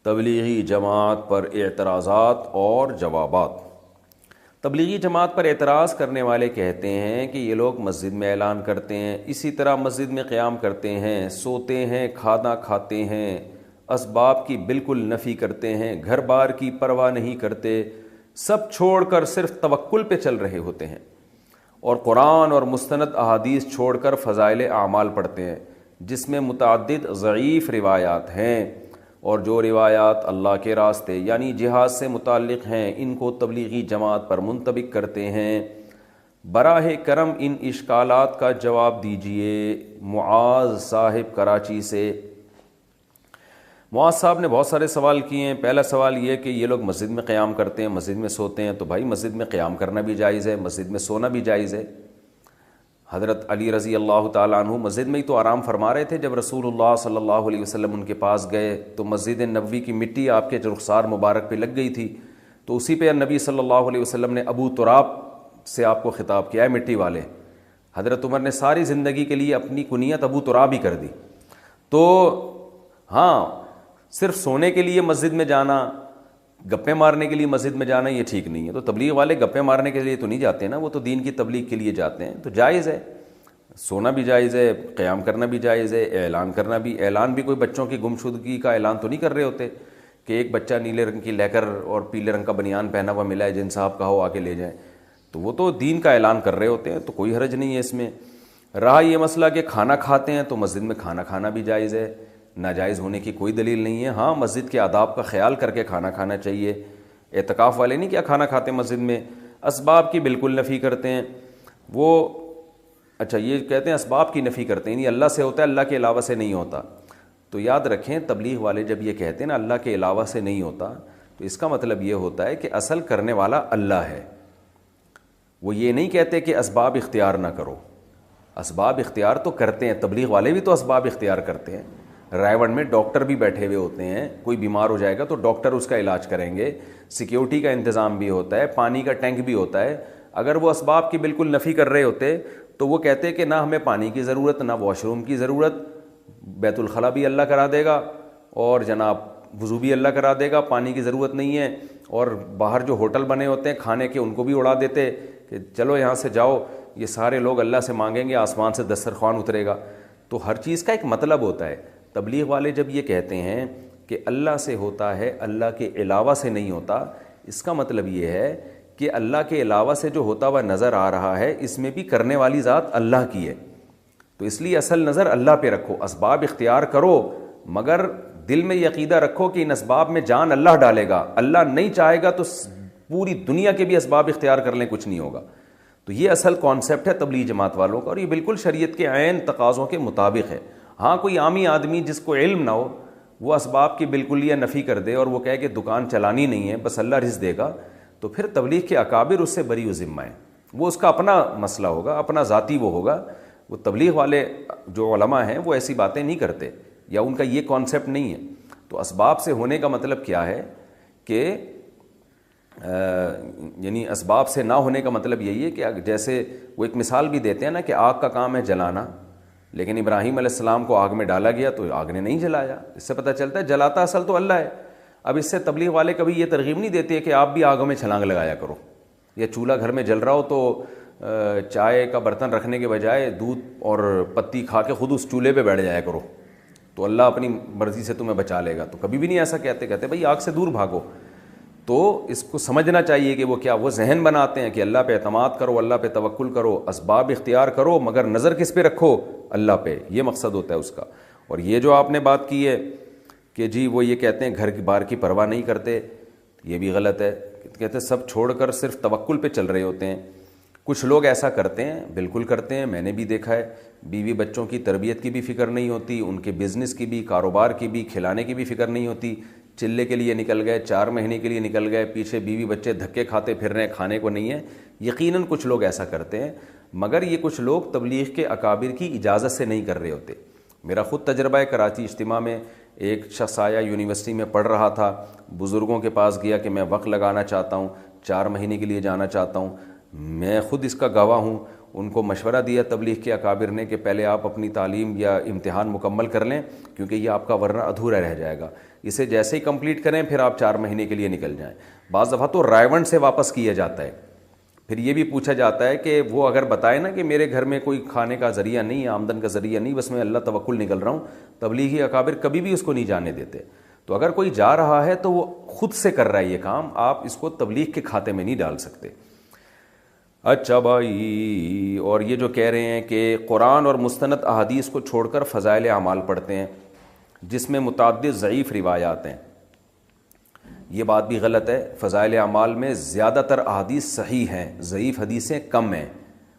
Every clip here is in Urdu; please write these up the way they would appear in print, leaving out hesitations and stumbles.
تبلیغی جماعت پر اعتراضات اور جوابات۔ تبلیغی جماعت پر اعتراض کرنے والے کہتے ہیں کہ یہ لوگ مسجد میں اعلان کرتے ہیں، اسی طرح مسجد میں قیام کرتے ہیں، سوتے ہیں، کھانا کھاتے ہیں، اسباب کی بالکل نفی کرتے ہیں، گھر بار کی پرواہ نہیں کرتے، سب چھوڑ کر صرف توکل پہ چل رہے ہوتے ہیں، اور قرآن اور مستند احادیث چھوڑ کر فضائل اعمال پڑھتے ہیں جس میں متعدد ضعیف روایات ہیں، اور جو روایات اللہ کے راستے یعنی جہاد سے متعلق ہیں ان کو تبلیغی جماعت پر منطبق کرتے ہیں۔ براہ کرم ان اشکالات کا جواب دیجئے۔ معاذ صاحب کراچی سے۔ معاذ صاحب نے بہت سارے سوال کیے ہیں۔ پہلا سوال یہ کہ یہ لوگ مسجد میں قیام کرتے ہیں، مسجد میں سوتے ہیں، تو بھائی مسجد میں قیام کرنا بھی جائز ہے، مسجد میں سونا بھی جائز ہے۔ حضرت علی رضی اللہ تعالیٰ عنہ مسجد میں ہی تو آرام فرما رہے تھے جب رسول اللہ صلی اللہ علیہ وسلم ان کے پاس گئے، تو مسجد نبوی کی مٹی آپ کے رخسار مبارک پہ لگ گئی تھی، تو اسی پہ نبی صلی اللہ علیہ وسلم نے ابو تراب سے آپ کو خطاب کیا ہے، مٹی والے۔ حضرت عمر نے ساری زندگی کے لیے اپنی کنیت ابو تراب ہی کر دی۔ تو ہاں، صرف سونے کے لیے مسجد میں جانا، گپے مارنے کے لیے مسجد میں جانا یہ ٹھیک نہیں ہے۔ تو تبلیغ والے گپے مارنے کے لیے تو نہیں جاتے نا، وہ تو دین کی تبلیغ کے لیے جاتے ہیں، تو جائز ہے، سونا بھی جائز ہے، قیام کرنا بھی جائز ہے، اعلان کرنا بھی۔ اعلان بھی کوئی بچوں کی گمشدگی کا اعلان تو نہیں کر رہے ہوتے کہ ایک بچہ نیلے رنگ کی لیکر اور پیلے رنگ کا بنیان پہنا ہوا ملا ہے، جن صاحب کا ہو آ کے لے جائیں، تو وہ تو دین کا اعلان کر رہے ہوتے ہیں، تو کوئی حرج نہیں ہے اس میں۔ رہا یہ مسئلہ کہ کھانا کھاتے ہیں، تو مسجد میں کھانا کھانا بھی جائز ہے، ناجائز ہونے کی کوئی دلیل نہیں ہے۔ ہاں، مسجد کے آداب کا خیال کر کے کھانا کھانا چاہیے۔ اعتکاف والے نہیں کیا کھانا کھاتے مسجد میں، اسباب کی بالکل نفی کرتے ہیں وہ۔ اچھا، یہ کہتے ہیں اسباب کی نفی کرتے ہیں، یعنی اللہ سے ہوتا ہے، اللہ کے علاوہ سے نہیں ہوتا۔ تو یاد رکھیں، تبلیغ والے جب یہ کہتے ہیں نا اللہ کے علاوہ سے نہیں ہوتا، تو اس کا مطلب یہ ہوتا ہے کہ اصل کرنے والا اللہ ہے۔ وہ یہ نہیں کہتے کہ اسباب اختیار نہ کرو، اسباب اختیار تو کرتے ہیں، تبلیغ والے بھی تو اسباب اختیار کرتے ہیں۔ رائے میں ڈاکٹر بھی بیٹھے ہوئے ہوتے ہیں، کوئی بیمار ہو جائے گا تو ڈاکٹر اس کا علاج کریں گے، سیکیورٹی کا انتظام بھی ہوتا ہے، پانی کا ٹینک بھی ہوتا ہے۔ اگر وہ اسباب کی بالکل نفی کر رہے ہوتے تو وہ کہتے کہ نہ ہمیں پانی کی ضرورت، نہ واش روم کی ضرورت، بیت الخلاء بھی اللہ کرا دے گا، اور جناب وضو بھی اللہ کرا دے گا، پانی کی ضرورت نہیں ہے۔ اور باہر جو ہوٹل بنے ہوتے ہیں کھانے کے، ان کو بھی اڑا دیتے کہ چلو یہاں سے جاؤ، یہ سارے لوگ اللہ سے مانگیں گے، آسمان سے دسترخوان اترے گا۔ تو ہر چیز کا ایک مطلب ہوتا ہے۔ تبلیغ والے جب یہ کہتے ہیں کہ اللہ سے ہوتا ہے، اللہ کے علاوہ سے نہیں ہوتا، اس کا مطلب یہ ہے کہ اللہ کے علاوہ سے جو ہوتا ہوا نظر آ رہا ہے، اس میں بھی کرنے والی ذات اللہ کی ہے۔ تو اس لیے اصل نظر اللہ پہ رکھو، اسباب اختیار کرو، مگر دل میں یہ عقیدہ رکھو کہ ان اسباب میں جان اللہ ڈالے گا، اللہ نہیں چاہے گا تو پوری دنیا کے بھی اسباب اختیار کر لیں، کچھ نہیں ہوگا۔ تو یہ اصل کانسیپٹ ہے تبلیغ جماعت والوں کا، اور یہ بالکل شریعت کے عین تقاضوں کے مطابق ہے۔ ہاں، کوئی عامی آدمی جس کو علم نہ ہو، وہ اسباب کی بالکل یہ نفی کر دے اور وہ کہے کہ دکان چلانی نہیں ہے، بس اللہ رزق دے گا، تو پھر تبلیغ کے اکابر اس سے بری و ذمہ ہیں، وہ اس کا اپنا مسئلہ ہوگا، اپنا ذاتی وہ ہوگا۔ وہ تبلیغ والے جو علماء ہیں وہ ایسی باتیں نہیں کرتے، یا ان کا یہ کانسیپٹ نہیں ہے۔ تو اسباب سے ہونے کا مطلب کیا ہے کہ یعنی اسباب سے نہ ہونے کا مطلب یہی ہے کہ جیسے وہ ایک مثال بھی دیتے ہیں نا کہ آگ کا کام ہے جلانا، لیکن ابراہیم علیہ السلام کو آگ میں ڈالا گیا تو آگ نے نہیں جلایا، اس سے پتہ چلتا ہے جلاتا اصل تو اللہ ہے۔ اب اس سے تبلیغ والے کبھی یہ ترغیب نہیں دیتے کہ آپ بھی آگوں میں چھلانگ لگایا کرو، یا چولہا گھر میں جل رہا ہو تو چائے کا برتن رکھنے کے بجائے دودھ اور پتی کھا کے خود اس چولہے پہ بیٹھ جایا کرو تو اللہ اپنی مرضی سے تمہیں بچا لے گا۔ تو کبھی بھی نہیں ایسا کہتے بھائی آگ سے دور بھاگو۔ تو اس کو سمجھنا چاہیے کہ وہ کیا وہ ذہن بناتے ہیں کہ اللہ پہ اعتماد کرو، اللہ پہ توکل کرو، اسباب اختیار کرو، مگر نظر کس پہ رکھو؟ اللہ پہ۔ یہ مقصد ہوتا ہے اس کا۔ اور یہ جو آپ نے بات کی ہے کہ جی وہ یہ کہتے ہیں گھر کی بار کی پرواہ نہیں کرتے، یہ بھی غلط ہے۔ کہتے ہیں سب چھوڑ کر صرف توکل پہ چل رہے ہوتے ہیں۔ کچھ لوگ ایسا کرتے ہیں، بالکل کرتے ہیں، میں نے بھی دیکھا ہے۔ بیوی بچوں کی تربیت کی بھی فکر نہیں ہوتی، ان کے بزنس کی بھی، کاروبار کی بھی، کھلانے کی بھی فکر نہیں ہوتی۔ چلے کے لیے نکل گئے، 4 مہینے کے لیے نکل گئے، پیچھے بیوی بچے دھکے کھاتے پھر رہے ہیں، کھانے کو نہیں ہے۔ یقیناً کچھ لوگ ایسا کرتے ہیں، مگر یہ کچھ لوگ تبلیغ کے اکابر کی اجازت سے نہیں کر رہے ہوتے۔ میرا خود تجربہ ہے، کراچی اجتماع میں ایک شخص آیا، یونیورسٹی میں پڑھ رہا تھا، بزرگوں کے پاس گیا کہ میں وقت لگانا چاہتا ہوں، 4 مہینے کے لیے جانا چاہتا ہوں، میں خود اس کا گواہ ہوں۔ ان کو مشورہ دیا تبلیغ کے اکابر نے کہ پہلے آپ اپنی تعلیم یا امتحان مکمل کر لیں، کیونکہ یہ آپ کا ورنہ ادھورا رہ جائے گا، اسے جیسے ہی کمپلیٹ کریں پھر آپ 4 مہینے کے لیے نکل جائیں۔ بعض دفعہ تو رائیونڈ سے واپس کیا جاتا ہے، پھر یہ بھی پوچھا جاتا ہے کہ وہ اگر بتائے نا کہ میرے گھر میں کوئی کھانے کا ذریعہ نہیں ہے، آمدن کا ذریعہ نہیں، بس میں اللہ توکل نکل رہا ہوں، تبلیغی اکابر کبھی بھی اس کو نہیں جانے دیتے۔ تو اگر کوئی جا رہا ہے تو وہ خود سے کر رہا ہے یہ کام، آپ اس کو تبلیغ کے کھاتے میں نہیں ڈال سکتے۔ اچھا بھائی، اور یہ جو کہہ رہے ہیں کہ قرآن اور مستند احادیث کو چھوڑ کر فضائل اعمال پڑھتے ہیں جس میں متعدد ضعیف روایات ہیں، یہ بات بھی غلط ہے۔ فضائل اعمال میں زیادہ تر احادیث صحیح ہیں، ضعیف حدیثیں کم ہیں،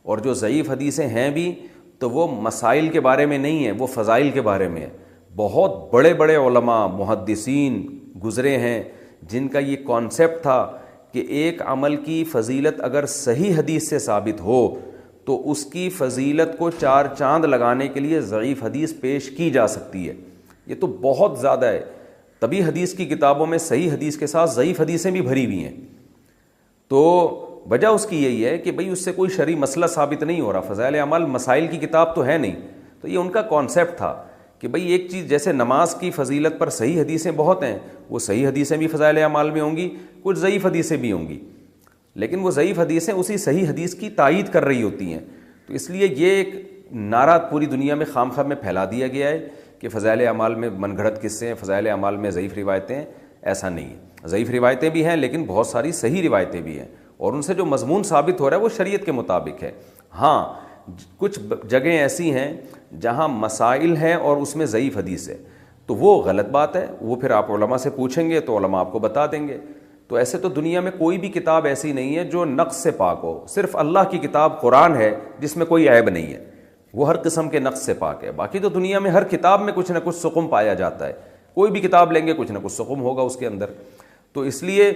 اور جو ضعیف حدیثیں ہیں بھی تو وہ مسائل کے بارے میں نہیں ہیں، وہ فضائل کے بارے میں ہیں۔ بہت بڑے بڑے علماء محدثین گزرے ہیں جن کا یہ کانسیپٹ تھا کہ ایک عمل کی فضیلت اگر صحیح حدیث سے ثابت ہو تو اس کی فضیلت کو 4 چاند لگانے کے لیے ضعیف حدیث پیش کی جا سکتی ہے۔ یہ تو بہت زیادہ ہے، تبھی حدیث کی کتابوں میں صحیح حدیث کے ساتھ ضعیف حدیثیں بھی بھری ہوئی ہیں۔ تو وجہ اس کی یہی ہے کہ بھئی اس سے کوئی شرعی مسئلہ ثابت نہیں ہو رہا، فضائل اعمال مسائل کی کتاب تو ہے نہیں۔ تو یہ ان کا کانسیپٹ تھا کہ بھئی ایک چیز جیسے نماز کی فضیلت پر صحیح حدیثیں بہت ہیں، وہ صحیح حدیثیں بھی فضائل اعمال میں ہوں گی، کچھ ضعیف حدیثیں بھی ہوں گی، لیکن وہ ضعیف حدیثیں اسی صحیح حدیث کی تائید کر رہی ہوتی ہیں۔ تو اس لیے یہ ایک نعرہ پوری دنیا میں خام خواہ میں پھیلا دیا گیا ہے کہ فضائل اعمال میں من گھڑت قصے ہیں، فضائل اعمال میں ضعیف روایتیں ہیں۔ ایسا نہیں ہے، ضعیف روایتیں بھی ہیں لیکن بہت ساری صحیح روایتیں بھی ہیں، اور ان سے جو مضمون ثابت ہو رہا ہے وہ شریعت کے مطابق ہے۔ ہاں کچھ جگہیں ایسی ہیں جہاں مسائل ہیں اور اس میں ضعیف حدیث ہے، تو وہ غلط بات ہے، وہ پھر آپ علماء سے پوچھیں گے تو علماء آپ کو بتا دیں گے۔ تو ایسے تو دنیا میں کوئی بھی کتاب ایسی نہیں ہے جو نقص سے پاک ہو، صرف اللہ کی کتاب قرآن ہے جس میں کوئی عیب نہیں ہے، وہ ہر قسم کے نقص سے پاک ہے۔ باقی تو دنیا میں ہر کتاب میں کچھ نہ کچھ سقم پایا جاتا ہے، کوئی بھی کتاب لیں گے کچھ نہ کچھ سقم ہوگا اس کے اندر، تو اس لیے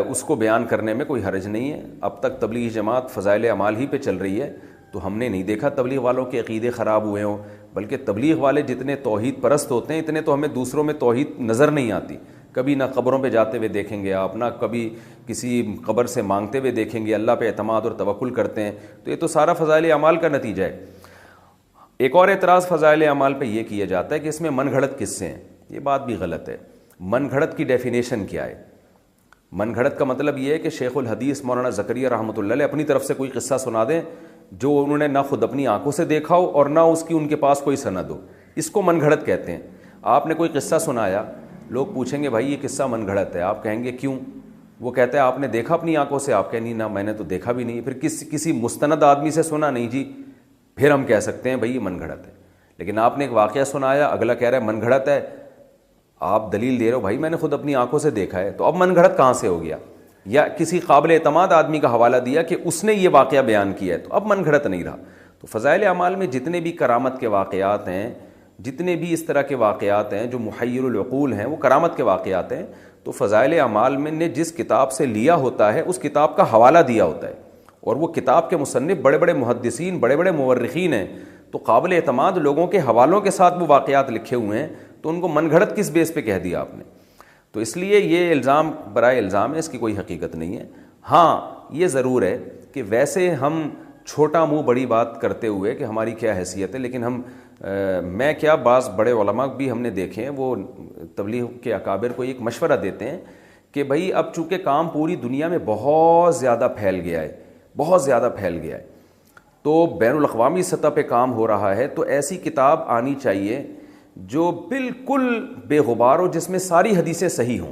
اس کو بیان کرنے میں کوئی حرج نہیں ہے۔ اب تک تبلیغی جماعت فضائل اعمال ہی پہ چل رہی ہے، تو ہم نے نہیں دیکھا تبلیغ والوں کے عقیدے خراب ہوئے ہوں، بلکہ تبلیغ والے جتنے توحید پرست ہوتے ہیں اتنے تو ہمیں دوسروں میں توحید نظر نہیں آتی۔ کبھی نہ قبروں پہ جاتے ہوئے دیکھیں گے آپ، نہ کبھی کسی قبر سے مانگتے ہوئے دیکھیں گے، اللہ پہ اعتماد اور توکل کرتے ہیں، تو یہ تو سارا فضائل اعمال کا نتیجہ ہے۔ ایک اور اعتراض فضائل اعمال پہ یہ کیا جاتا ہے کہ اس میں من گھڑت قصے ہیں، یہ بات بھی غلط ہے۔ من گھڑت کی ڈیفینیشن کیا ہے؟ من گھڑت کا مطلب یہ ہے کہ شیخ الحدیث مولانا زکریا رحمۃ اللہ علیہ اپنی طرف سے کوئی قصہ سنا دیں جو انہوں نے نہ خود اپنی آنکھوں سے دیکھا ہو اور نہ اس کی ان کے پاس کوئی سند ہو، اس کو من گھڑت کہتے ہیں۔ آپ نے کوئی قصہ سنایا، لوگ پوچھیں گے بھائی یہ قصہ من گھڑت ہے، آپ کہیں گے کیوں؟ وہ کہتا ہے آپ نے دیکھا اپنی آنکھوں سے؟ آپ کہیں نہیں، نہ میں نے تو دیکھا بھی نہیں۔ پھر کسی مستند آدمی سے سنا؟ نہیں جی، پھر ہم کہہ سکتے ہیں بھائی یہ من گھڑت ہے۔ لیکن آپ نے ایک واقعہ سنایا، اگلا کہہ رہا ہے من گھڑت ہے، آپ دلیل دے رہے ہو بھائی میں نے خود اپنی آنکھوں سے دیکھا ہے، تو اب من گھڑت کہاں سے ہو گیا؟ یا کسی قابل اعتماد آدمی کا حوالہ دیا کہ اس نے یہ واقعہ بیان کیا ہے، تو اب من گھڑت نہیں رہا۔ تو فضائل اعمال میں جتنے بھی کرامت کے واقعات ہیں، جتنے بھی اس طرح کے واقعات ہیں جو محیر العقول ہیں، وہ کرامت کے واقعات ہیں، تو فضائل اعمال میں نے جس کتاب سے لیا ہوتا ہے اس کتاب کا حوالہ دیا ہوتا ہے، اور وہ کتاب کے مصنف بڑے بڑے محدثین، بڑے بڑے مورخین ہیں، تو قابل اعتماد لوگوں کے حوالوں کے ساتھ وہ واقعات لکھے ہوئے ہیں، تو ان کو من گھڑت کس بیس پہ کہہ دیا آپ نے؟ تو اس لیے یہ الزام برائے الزام ہے، اس کی کوئی حقیقت نہیں ہے۔ ہاں یہ ضرور ہے کہ ویسے ہم چھوٹا منہ بڑی بات کرتے ہوئے کہ ہماری کیا حیثیت ہے، لیکن ہم میں کیا بعض بڑے علماء بھی ہم نے دیکھے ہیں، وہ تبلیغ کے اکابر کو ایک مشورہ دیتے ہیں کہ بھائی اب چونکہ کام پوری دنیا میں بہت زیادہ پھیل گیا ہے، بہت زیادہ پھیل گیا ہے، تو بین الاقوامی سطح پہ کام ہو رہا ہے، تو ایسی کتاب آنی چاہیے جو بالکل بے غبار ہو، جس میں ساری حدیثیں صحیح ہوں،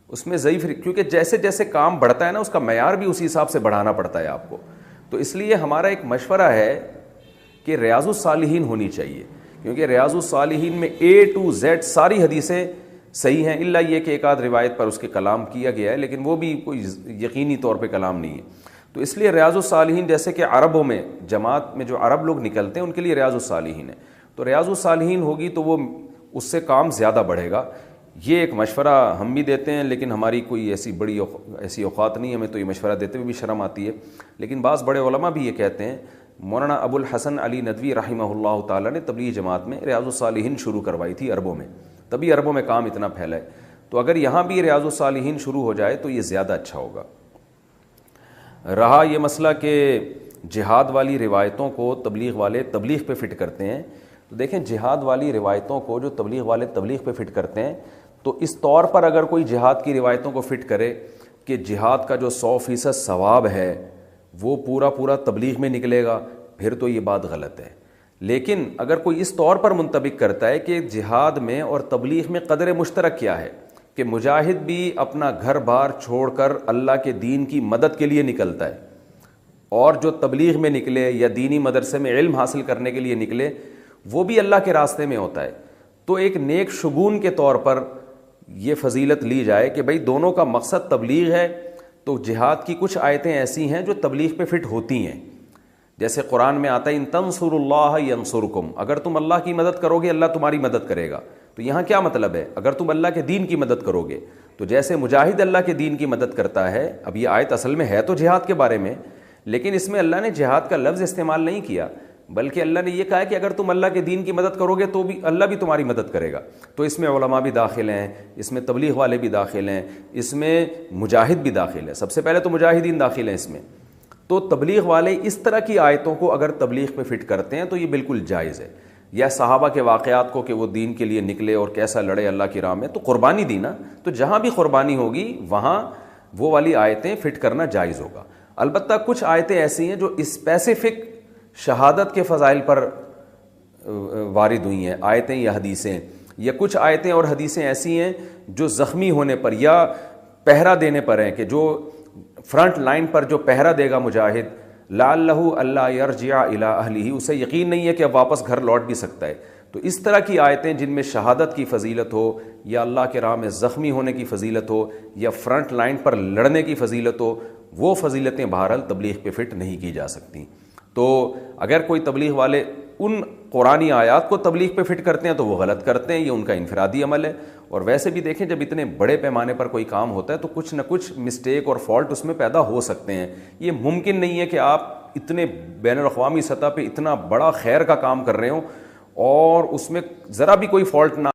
اس میں ضعیف، کیونکہ جیسے جیسے کام بڑھتا ہے نا اس کا معیار بھی اسی حساب سے بڑھانا پڑتا ہے آپ کو۔ تو اس لیے ہمارا ایک مشورہ ہے کہ ریاض الصالحین ہونی چاہیے، کیونکہ ریاض الصالحین میں A to Z ساری حدیثیں صحیح ہیں، الا یہ کہ ایک آدھ روایت پر اس کے کلام کیا گیا ہے، لیکن وہ بھی کوئی یقینی طور پہ کلام نہیں ہے۔ تو اس لیے ریاض الصالحین جیسے کہ عربوں میں جماعت میں جو عرب لوگ نکلتے ہیں ان کے لیے ریاض الصالحین ہے، تو ریاض الصالحین ہوگی تو وہ اس سے کام زیادہ بڑھے گا۔ یہ ایک مشورہ ہم بھی دیتے ہیں، لیکن ہماری کوئی ایسی اوقات نہیں، ہمیں تو یہ مشورہ دیتے ہوئے بھی شرم آتی ہے، لیکن بعض بڑے علماء بھی یہ کہتے ہیں۔ مولانا ابو الحسن علی ندوی رحمہ اللہ تعالیٰ نے تبلیغ جماعت میں ریاض الصالحین شروع کروائی تھی عربوں میں، تبھی عربوں میں کام اتنا پھیلا ہے، تو اگر یہاں بھی ریاض الصالحین شروع ہو جائے تو یہ زیادہ اچھا ہوگا۔ رہا یہ مسئلہ کہ جہاد والی روایتوں کو تبلیغ والے تبلیغ پہ فٹ کرتے ہیں، تو دیکھیں جہاد والی روایتوں کو جو تبلیغ والے تبلیغ پہ فٹ کرتے ہیں، تو اس طور پر اگر کوئی جہاد کی روایتوں کو فٹ کرے کہ جہاد کا جو 100% ثواب ہے وہ پورا تبلیغ میں نکلے گا، پھر تو یہ بات غلط ہے۔ لیکن اگر کوئی اس طور پر منطبق کرتا ہے کہ جہاد میں اور تبلیغ میں قدر مشترک کیا ہے کہ مجاہد بھی اپنا گھر بار چھوڑ کر اللہ کے دین کی مدد کے لیے نکلتا ہے، اور جو تبلیغ میں نکلے یا دینی مدرسے میں علم حاصل کرنے کے لیے نکلے وہ بھی اللہ کے راستے میں ہوتا ہے، تو ایک نیک شگون کے طور پر یہ فضیلت لی جائے کہ بھئی دونوں کا مقصد تبلیغ ہے، تو جہاد کی کچھ آیتیں ایسی ہیں جو تبلیغ پہ فٹ ہوتی ہیں۔ جیسے قرآن میں آتا ہے ان تنصروا اللہ ینصرکم، اگر تم اللہ کی مدد کرو گے اللہ تمہاری مدد کرے گا، تو یہاں کیا مطلب ہے؟ اگر تم اللہ کے دین کی مدد کرو گے، تو جیسے مجاہد اللہ کے دین کی مدد کرتا ہے، اب یہ آیت اصل میں ہے تو جہاد کے بارے میں، لیکن اس میں اللہ نے جہاد کا لفظ استعمال نہیں کیا، بلکہ اللہ نے یہ کہا ہے کہ اگر تم اللہ کے دین کی مدد کرو گے تو بھی اللہ بھی تمہاری مدد کرے گا۔ تو اس میں علماء بھی داخل ہیں، اس میں تبلیغ والے بھی داخل ہیں، اس میں مجاہد بھی داخل ہے، سب سے پہلے تو مجاہدین داخل ہیں اس میں۔ تو تبلیغ والے اس طرح کی آیتوں کو اگر تبلیغ پہ فٹ کرتے ہیں تو یہ بالکل جائز ہے۔ یا صحابہ کے واقعات کو کہ وہ دین کے لیے نکلے اور کیسا لڑے اللہ کی راہ میں، تو قربانی دی نا، تو جہاں بھی قربانی ہوگی وہاں وہ والی آیتیں فٹ کرنا جائز ہوگا۔ البتہ کچھ آیتیں ایسی ہیں جو اسپیسیفک شہادت کے فضائل پر وارد ہوئی ہیں، آیتیں یا حدیثیں، یا کچھ آیتیں اور حدیثیں ایسی ہیں جو زخمی ہونے پر یا پہرا دینے پر ہیں، کہ جو فرنٹ لائن پر جو پہرا دے گا مجاہد، لعلہ اللہ یرجع الی اہلہ، اسے یقین نہیں ہے کہ اب واپس گھر لوٹ بھی سکتا ہے، تو اس طرح کی آیتیں جن میں شہادت کی فضیلت ہو یا اللہ کے راہ میں زخمی ہونے کی فضیلت ہو یا فرنٹ لائن پر لڑنے کی فضیلت ہو، وہ فضیلتیں بہرحال تبلیغ پہ فٹ نہیں کی جا سکتی۔ تو اگر کوئی تبلیغ والے ان قرآنی آیات کو تبلیغ پہ فٹ کرتے ہیں تو وہ غلط کرتے ہیں، یہ ان کا انفرادی عمل ہے۔ اور ویسے بھی دیکھیں جب اتنے بڑے پیمانے پر کوئی کام ہوتا ہے تو کچھ نہ کچھ مسٹیک اور فالٹ اس میں پیدا ہو سکتے ہیں۔ یہ ممکن نہیں ہے کہ آپ اتنے بین الاقوامی سطح پہ اتنا بڑا خیر کا کام کر رہے ہوں اور اس میں ذرا بھی کوئی فالٹ نہ